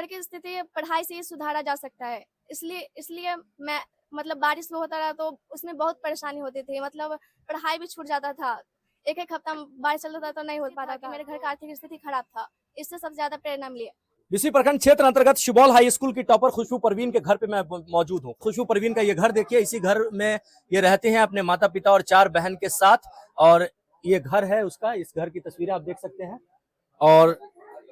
घर की स्थिति पढ़ाई से ही सुधारा जा सकता है। इसलिए इसलिए मैं मतलब बारिश में होता रहा तो उसमें बहुत परेशानी होती थी, मतलब पढ़ाई भी छूट जाता था। एक-एक हफ्ता बारिश चलता था तो नहीं हो पाता था। मेरे घर का आर्थिक स्थिति खराब था, इससे सबसे ज़्यादा प्रेरणा मिली। बिस्फी प्रखंड क्षेत्र अंतर्गत शिबौल हाई स्कूल की टॉपर खुशबू परवीन के घर पे मैं मौजूद हूँ। खुशबू परवीन का ये घर देखिए, इसी घर में ये रहते हैं अपने माता पिता और 4 बहन के साथ, और ये घर है उसका। इस घर की तस्वीरें आप देख सकते हैं और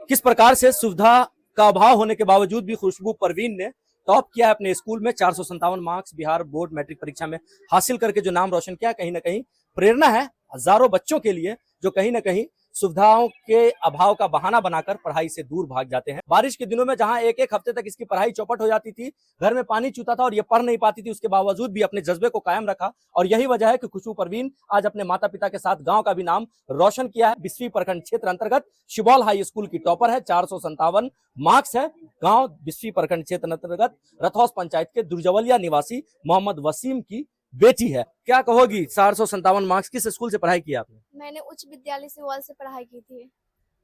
किस प्रकार से सुविधा का अभाव होने के बावजूद भी खुशबू परवीन ने टॉप किया है अपने स्कूल में। 457 मार्क्स बिहार बोर्ड मैट्रिक परीक्षा में हासिल करके जो नाम रोशन किया, कहीं ना कहीं प्रेरणा है हजारों बच्चों के लिए जो कहीं ना कहीं सुविधाओं के अभाव का बहाना बनाकर पढ़ाई से दूर भाग जाते हैं। बारिश के दिनों में जहां एक एक हफ्ते तक इसकी पढ़ाई चौपट हो जाती थी, घर में पानी चूता था और ये पढ़ नहीं पाती थी, उसके बावजूद भी अपने जज्बे को कायम रखा, और यही वजह है कि खुशबू परवीन आज अपने माता पिता के साथ गांव का भी नाम रोशन किया है। बिस्फी प्रखंड क्षेत्र अंतर्गत शिबौल हाई स्कूल की टॉपर है, 457 मार्क्स है। गांव बिस्फी प्रखंड क्षेत्र अंतर्गत रथौस पंचायत के दुर्जवलिया निवासी मोहम्मद वसीम की बेटी है। क्या कहोगी, 457 मार्क्स, किस स्कूल से पढ़ाई की आपने? मैंने उच्च विद्यालय सिवाल से पढ़ाई की थी।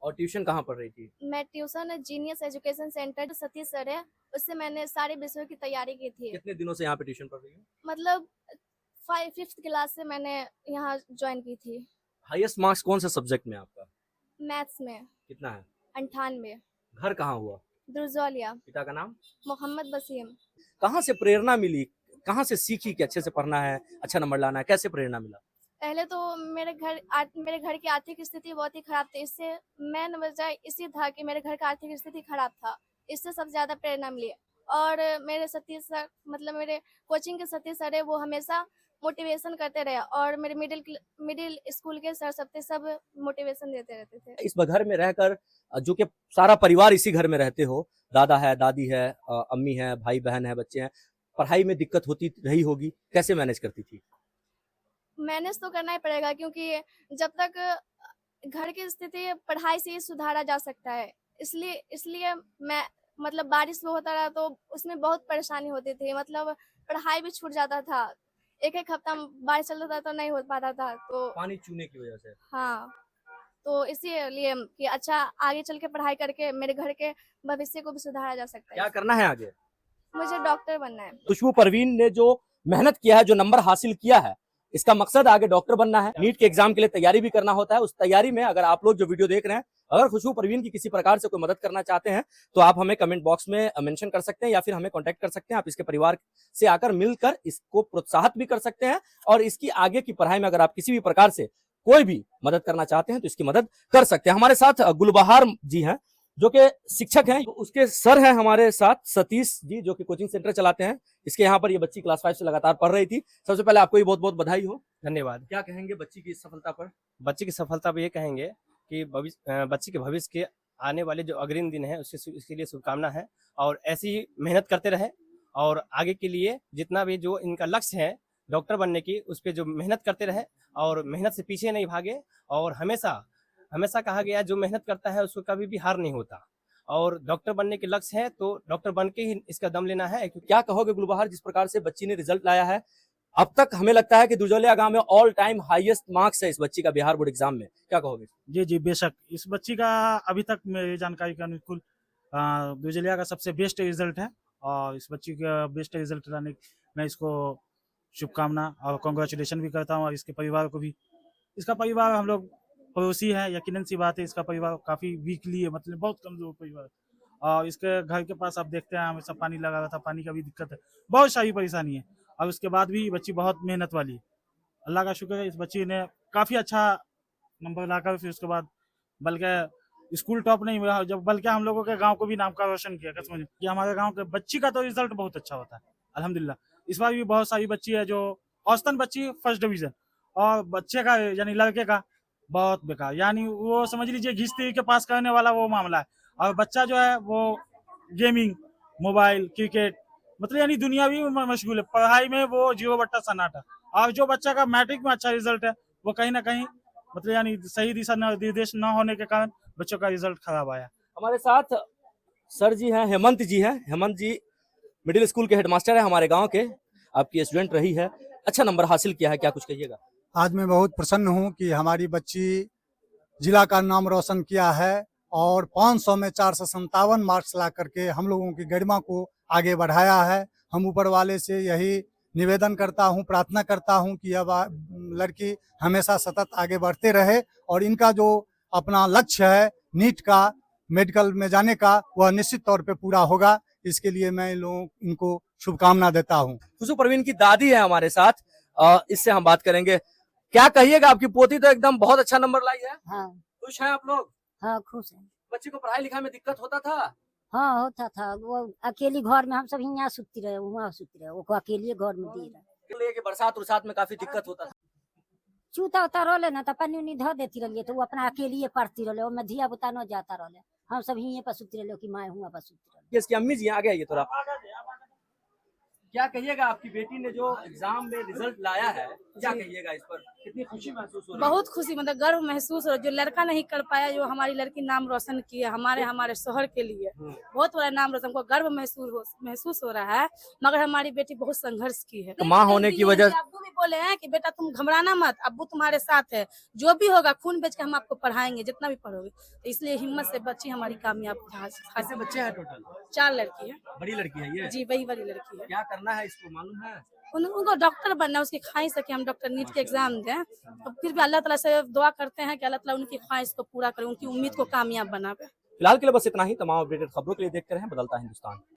और ट्यूशन कहाँ पढ़ रही थी? मैं tuition genius education centre Satish sir है, उससे मैंने सारे विषयों की तैयारी की थी। कितने दिनों से यहाँ पे ट्यूशन पढ़ रही हो? मतलब 5th क्लास से मैंने यहाँ ज्वाइन की थी। हाईएस्ट मार्क्स कौन से सब्जेक्ट में आपका? मैथ्स में कितना है? 98। घर कहाँ हुआ? दुर्जौलिया। पिता का नाम? मोहम्मद वसीम। कहाँ से प्रेरणा मिली, कहाँ से सीखी कि अच्छे से पढ़ना है, अच्छा नंबर लाना है, कैसे प्रेरणा मिला? पहले तो मेरे घर की आर्थिक स्थिति बहुत ही खराब थी। इससे मेन वजह इसी था कि मेरे घर का आर्थिक स्थिति खराब था, इससे सबसे ज़्यादा प्रेरणा मिली। और मेरे सतीश सर, मतलब मेरे कोचिंग के सतीश सर है, वो हमेशा मोटिवेशन करते रहे, और मेरे मिडिल स्कूल के सर सब मोटिवेशन देते रहते थे। इस घर में रहकर जो कि सारा परिवार इसी घर में रहते हो, दादा है, दादी है, अम्मी है, भाई बहन है, बच्चे हैं, पढ़ाई में दिक्कत होती रही होगी, कैसे मैनेज करती थी? मैनेज तो करना ही पड़ेगा, क्योंकि जब तक घर की स्थिति पढ़ाई से ही सुधारा जा सकता है। इसलिए इसलिए मैं मतलब बारिश में होता रहा तो उसमें बहुत परेशानी होती थी, मतलब पढ़ाई भी छूट जाता था। एक-एक हफ्ता बारिश चलता था तो नहीं हो पाता था, तो पानी चूने की वजह से? हाँ, तो इसीलिए कि अच्छा आगे चल के पढ़ाई करके मेरे घर के भविष्य को भी सुधारा जा सकता है। क्या करना है आगे? मुझे डॉक्टर बनना है। खुशबू परवीन ने जो मेहनत किया है, जो नंबर हासिल किया है, इसका मकसद आगे डॉक्टर बनना है। नीट के एग्जाम के लिए तैयारी भी करना होता है। उस तैयारी में अगर आप लोग जो वीडियो देख रहे हैं, अगर खुशबू परवीन की किसी प्रकार से कोई मदद करना चाहते हैं तो आप हमें कमेंट बॉक्स में मेंशन कर सकते हैं या फिर हमें कांटेक्ट कर सकते हैं। आप इसके परिवार से आकर मिलकर इसको प्रोत्साहित भी कर सकते हैं, और इसकी आगे की पढ़ाई में अगर आप किसी भी प्रकार से कोई भी मदद करना चाहते हैं तो इसकी मदद कर सकते हैं। हमारे साथ गुलबहार जी हैं जो कि शिक्षक हैं, उसके सर हैं हमारे साथ सतीश जी, जो कि कोचिंग सेंटर चलाते हैं। इसके यहाँ पर ये बच्ची क्लास 5 से लगातार पढ़ रही थी। सबसे पहले आपको ये बहुत बहुत बधाई हो। धन्यवाद। क्या कहेंगे बच्ची की इस सफलता पर? बच्चे की सफलता पर ये कहेंगे कि बच्चे के भविष्य के आने वाले जो अग्रिम दिन है उसके लिए शुभकामना है, और ऐसी ही मेहनत करते रहे, और आगे के लिए जितना भी जो इनका लक्ष्य है डॉक्टर बनने की, उस पर जो मेहनत करते रहे और मेहनत से पीछे नहीं भागे। और हमेशा कहा गया जो मेहनत करता है उसको कभी भी हार नहीं होता, और डॉक्टर बनने के लक्ष्य है तो डॉक्टर बन के ही इसका दम लेना है। क्या कहोगे गुलबहार, जिस प्रकार से बच्ची ने रिजल्ट लाया है, अब तक हमें लगता है कि दुर्जौलिया गांव में ऑल टाइम हाईएस्ट मार्क्स है इस बच्ची का बिहार बोर्ड एग्जाम में, क्या कहोगे? जी जी बेशक, इस बच्ची का अभी तक मेरी जानकारी के अनुकूल दुर्जौलिया का सबसे बेस्ट रिजल्ट है, और इस बच्ची का बेस्ट रिजल्ट लाने मैं इसको शुभकामना और कॉन्ग्रेचुलेशन भी करता हूँ, और इसके परिवार को भी। इसका परिवार हम लोग पड़ोसी है, यकीनन सी बात है। इसका परिवार काफ़ी वीकली है, मतलब बहुत कमजोर परिवार, और इसके घर के पास आप देखते हैं हमेशा पानी लगा रहा था, पानी का भी दिक्कत है, बहुत सारी परेशानी है, और उसके बाद भी बच्ची बहुत मेहनत वाली है। अल्लाह का शुक्र है, इस बच्ची ने काफ़ी अच्छा नंबर लाकर फिर उसके बाद बल्कि स्कूल टॉप नहीं हुआ, जब बल्कि हम लोगों के गांव को भी नाम का रोशन किया। कसम से कि हमारे गांव के बच्ची का तो रिजल्ट बहुत अच्छा होता है अल्हम्दुलिल्लाह। इस बार भी बहुत सारी बच्ची है जो औसतन बच्ची फर्स्ट डिवीजन, और बच्चे का यानी लड़के का बहुत बेकार, यानी वो समझ लीजिए घिसती के पास करने वाला वो मामला है, और बच्चा जो है वो गेमिंग, मोबाइल, क्रिकेट, मतलब यानी दुनियावी में मशगूल है, पढ़ाई में वो 0 सन्नाटा। और जो बच्चा का मैट्रिक में अच्छा रिजल्ट है वो कहीं ना कहीं मतलब यानी सही दिशा निर्देश न होने के कारण बच्चों का रिजल्ट खराब आया। हमारे साथ सर जी हैं, हेमंत जी हैं। हेमंत जी मिडिल स्कूल के हेडमास्टर है हमारे गांव के, आपकी स्टूडेंट रही है, अच्छा नंबर हासिल किया है, क्या कुछ कहिएगा? आज मैं बहुत प्रसन्न हूं कि हमारी बच्ची जिला का नाम रोशन किया है, और 500 में 457 मार्क्स ला करके हम लोगों की गरिमा को आगे बढ़ाया है। हम ऊपर वाले से यही निवेदन करता हूं, प्रार्थना करता हूं कि यह लड़की हमेशा सतत आगे बढ़ते रहे और इनका जो अपना लक्ष्य है नीट का, मेडिकल में जाने का, वह निश्चित तौर पे पूरा होगा। इसके लिए मैं इनको शुभकामना देता हूं। खुशबू परवीन की दादी है हमारे साथ, इससे हम बात करेंगे। क्या कहिएगा, आपकी पोती तो एकदम बहुत अच्छा नंबर लाई है। हाँ खुश हैं आप लोग? हाँ खुश है। बच्चे को पढ़ाई लिखाई में दिक्कत होता था? हाँ होता था, वो अकेली घर में हम सब यहाँ सुती रहे, वहाँ सुती रहे, वो अकेले घर में दी रहे। कि बरसात उरसात में काफी दिक्कत होता था। चूता उता रोले ना तो पानी उनी धो देती रही, तो वो अपना अकेले पढ़ती रहे, मैं धिया बुता न जाता रहे, हम सब यहीं पर सुती रहे कि माए हुआ पर सुती रहे। इसकी अम्मी जी आ गए, ये थोड़ा क्या कहिएगा, आपकी बेटी ने जो एग्जाम में रिजल्ट लाया है, क्या कहिएगा इस पर? कितनी खुशी महसूस हो रही है? बहुत खुशी, मतलब गर्व महसूस हो रहा है। जो लड़का नहीं कर पाया, जो हमारी लड़की नाम रोशन की है हमारे शहर के लिए, बहुत बड़ा नाम रोशन, हमको गर्व महसूस हो रहा है। मगर हमारी बेटी बहुत संघर्ष की है। तो माँ होने की वजह, अब्बू भी बोले हैं कि बेटा तुम घबराना मत, अब्बू तुम्हारे साथ है, जो भी होगा खून बेच के हम आपको पढ़ाएंगे, जितना भी पढ़ोगे। तो इसलिए हिम्मत से बच्ची हमारी कामयाब। कैसे बच्चे हैं टोटल? 4 लड़की है। बड़ी लड़की है ये? जी वही बड़ी लड़की है। क्या करना है इसको मालूम है? उनको डॉक्टर बनना है, उसकी ख्वाहिश है कि हम डॉक्टर नीट के एग्जाम दें। तो फिर भी अल्लाह ताला से दुआ करते हैं कि अल्लाह ताला उनकी ख्वाहिश को पूरा करे, उनकी उम्मीद को कामयाब बनावे। फिलहाल के लिए बस इतना ही। तमाम अपडेटेड खबरों के लिए देखते रहें बदलता हिंदुस्तान।